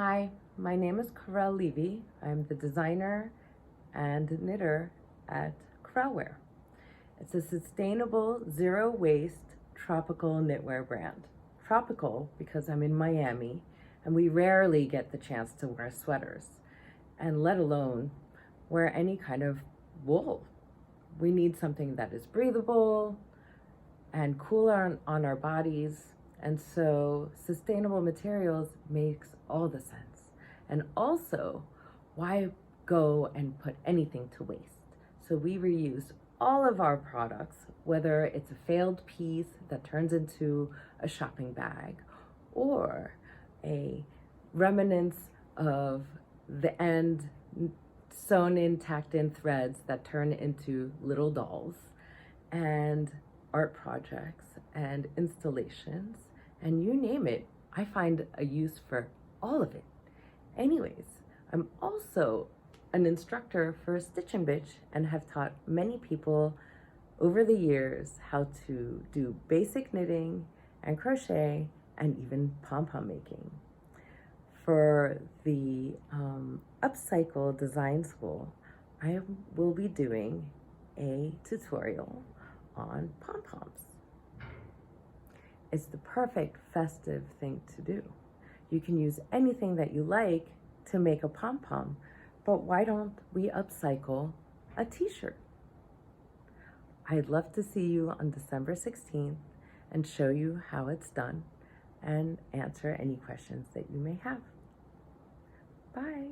Hi, my name is Karelle Levy. I'm the designer and knitter at KRELwear. It's a sustainable, zero-waste, tropical knitwear brand. Tropical because I'm in Miami and we rarely get the chance to wear sweaters, and let alone wear any kind of wool. We need something that is breathable and cool on our bodies, and so sustainable materials makes all the sense. And also, why go and put anything to waste? So we reuse all of our products, whether it's a failed piece that turns into a shopping bag or a remnants of the end sewn in, tacked in threads that turn into little dolls, and art projects and installations, and you name it, I find a use for all of it. Anyways, I'm also an instructor for Stitch and Bitch and have taught many people over the years how to do basic knitting and crochet and even pom-pom making. For the Upcycle Design School, I will be doing a tutorial on pom-poms. It's the perfect festive thing to do. You can use anything that you like to make a pom-pom, but why don't we upcycle a t-shirt? I'd love to see you on December 16th and show you how it's done and answer any questions that you may have. Bye.